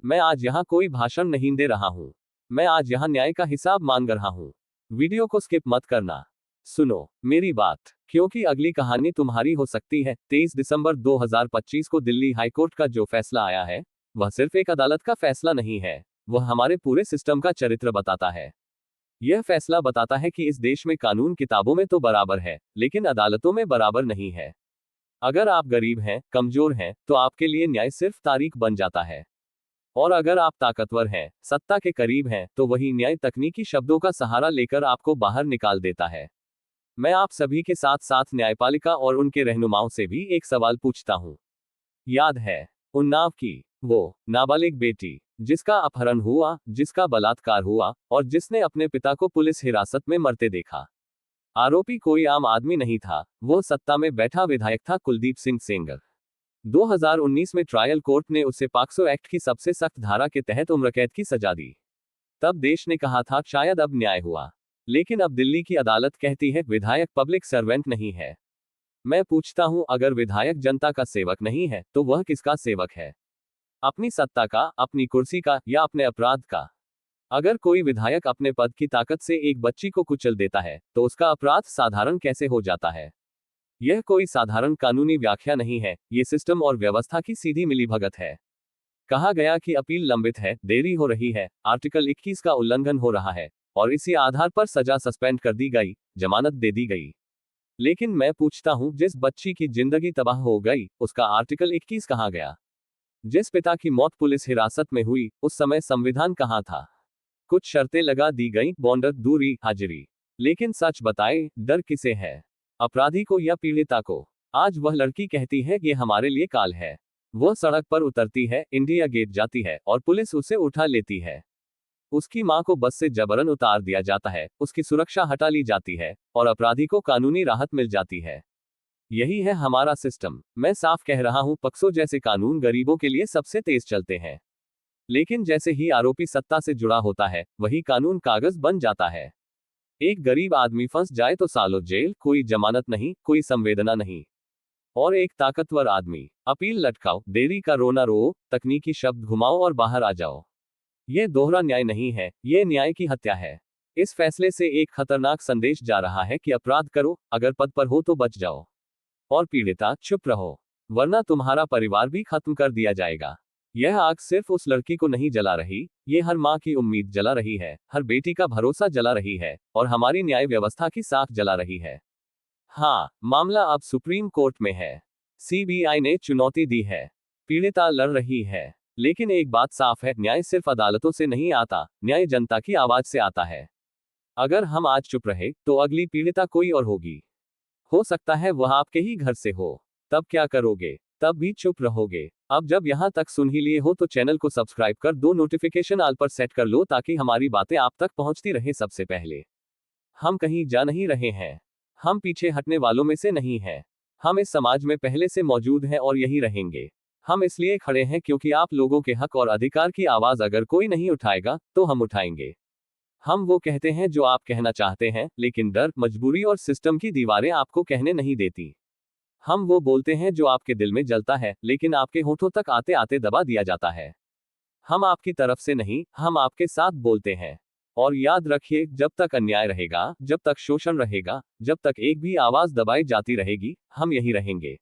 मैं आज यहाँ कोई भाषण नहीं दे रहा हूँ। मैं आज यहाँ न्याय का हिसाब मांग रहा हूँ। वीडियो को स्किप मत करना। सुनो मेरी बात, क्योंकि अगली कहानी तुम्हारी हो सकती है। 23 दिसंबर 2025 को दिल्ली हाईकोर्ट का जो फैसला आया है, वह सिर्फ एक अदालत का फैसला नहीं है, वह हमारे पूरे सिस्टम का चरित्र बताता है। यह फैसला बताता है कि इस देश में कानून किताबों में तो बराबर है, लेकिन अदालतों में बराबर नहीं है। अगर आप गरीब हैं, कमजोर हैं, तो आपके लिए न्याय सिर्फ तारीख बन जाता है। और अगर आप ताकतवर हैं, सत्ता के करीब हैं, तो वही न्याय तकनीकी शब्दों का सहारा लेकर आपको बाहर निकाल देता है। मैं आप सभी के साथ साथ न्यायपालिका और उनके रहनुमाओं से भी एक सवाल पूछता हूं। याद है उन्नाव की वो नाबालिग बेटी, जिसका अपहरण हुआ, जिसका बलात्कार हुआ, और जिसने अपने पिता को पुलिस हिरासत में मरते देखा? आरोपी कोई आम आदमी नहीं था, वो सत्ता में बैठा विधायक था, कुलदीप सिंह सेंगर। 2019 में ट्रायल कोर्ट ने उसे पॉक्सो एक्ट की सबसे सख्त धारा के तहत उम्रकैद की सजा दी। तब देश ने कहा था शायद अब न्याय हुआ, लेकिन अब दिल्ली की अदालत कहती है विधायक पब्लिक सर्वेंट नहीं है। मैं पूछता हूं, अगर विधायक जनता का सेवक नहीं है, तो वह किसका सेवक है? अपनी सत्ता का, अपनी कुर्सी का, या अपने अपराध का? अगर कोई विधायक अपने पद की ताकत से एक बच्ची को कुचल देता है, तो उसका अपराध साधारण कैसे हो जाता है? यह कोई साधारण कानूनी व्याख्या नहीं है, ये सिस्टम और व्यवस्था की सीधी मिलीभगत है। कहा गया कि अपील लंबित है, देरी हो रही है, आर्टिकल 21 का उल्लंघन हो रहा है, और इसी आधार पर सजा सस्पेंड कर दी गई, जमानत दे दी गई। लेकिन मैं पूछता हूं, जिस बच्ची की जिंदगी तबाह हो गई, उसका आर्टिकल 21 कहां गया? जिस पिता की मौत पुलिस हिरासत में हुई, उस समय संविधान कहां था? कुछ शर्तें लगा दी गई, बॉन्डर, दूरी, हाजिरी। लेकिन सच बताएं, डर किसे है? अपराधी को या पीड़िता को? आज वह लड़की कहती है ये हमारे लिए काल है। वह सड़क पर उतरती है, इंडिया गेट जाती है, और पुलिस उसे उठा लेती है। उसकी मां को बस से जबरन उतार दिया जाता है, उसकी सुरक्षा हटा ली जाती है, और अपराधी को कानूनी राहत मिल जाती है। यही है हमारा सिस्टम। मैं साफ कह रहा हूं, पक्सो जैसे कानून गरीबों के लिए सबसे तेज चलते हैं। लेकिन जैसे ही आरोपी सत्ता से जुड़ा होता है, वही कानून कागज बन जाता है। एक गरीब आदमी फंस जाए तो सालों जेल, कोई जमानत नहीं, कोई संवेदना नहीं। और एक ताकतवर आदमी, अपील लटकाओ, देरी का रोना रो, तकनीकी शब्द घुमाओ और बाहर आ जाओ। यह दोहरा न्याय नहीं है, यह न्याय की हत्या है। इस फैसले से एक खतरनाक संदेश जा रहा है कि अपराध करो, अगर पद पर हो तो बच जाओ। और पीड़िता, चुप रहो, वरना तुम्हारा परिवार भी खत्म कर दिया जाएगा। यह आग सिर्फ उस लड़की को नहीं जला रही, ये हर माँ की उम्मीद जला रही है, हर बेटी का भरोसा जला रही है, और हमारी न्याय व्यवस्था की साख जला रही है। हाँ, मामला अब सुप्रीम कोर्ट में है। सीबीआई ने चुनौती दी है, पीड़िता लड़ रही है। लेकिन एक बात साफ है, न्याय सिर्फ अदालतों से नहीं आता, न्याय जनता की आवाज से आता है। अगर हम आज चुप रहे, तो अगली पीड़िता कोई और होगी। हो सकता है वह आपके ही घर से हो। तब क्या करोगे? तब भी चुप रहोगे? अब जब यहां तक सुन ही लिए हो तो चैनल को सब्सक्राइब कर दो, नोटिफिकेशन ऑल पर सेट कर लो, ताकि हमारी बातें आप तक पहुंचती रहे सबसे पहले। हम कहीं जा नहीं रहे हैं, हम पीछे हटने वालों में से नहीं हैं। हम इस समाज में पहले से मौजूद हैं और यही रहेंगे। हम इसलिए खड़े हैं क्योंकि आप लोगों के हक और अधिकार की आवाज अगर कोई नहीं उठाएगा, तो हम उठाएंगे। हम वो कहते हैं जो आप कहना चाहते हैं, लेकिन डर, मजबूरी और सिस्टम की दीवारें आपको कहने नहीं देती। हम वो बोलते हैं जो आपके दिल में जलता है, लेकिन आपके होठों तक आते आते दबा दिया जाता है। हम आपकी तरफ से नहीं, हम आपके साथ बोलते हैं। और याद रखिए, जब तक अन्याय रहेगा, जब तक शोषण रहेगा, जब तक एक भी आवाज दबाई जाती रहेगी, हम यही रहेंगे,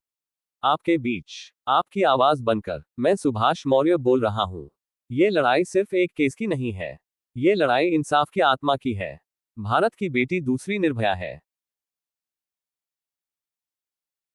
आपके बीच, आपकी आवाज बनकर। मैं सुभाष मौर्य बोल रहा हूं। ये लड़ाई सिर्फ एक केस की नहीं है, ये लड़ाई इंसाफ की आत्मा की है। भारत की बेटी दूसरी निर्भया है।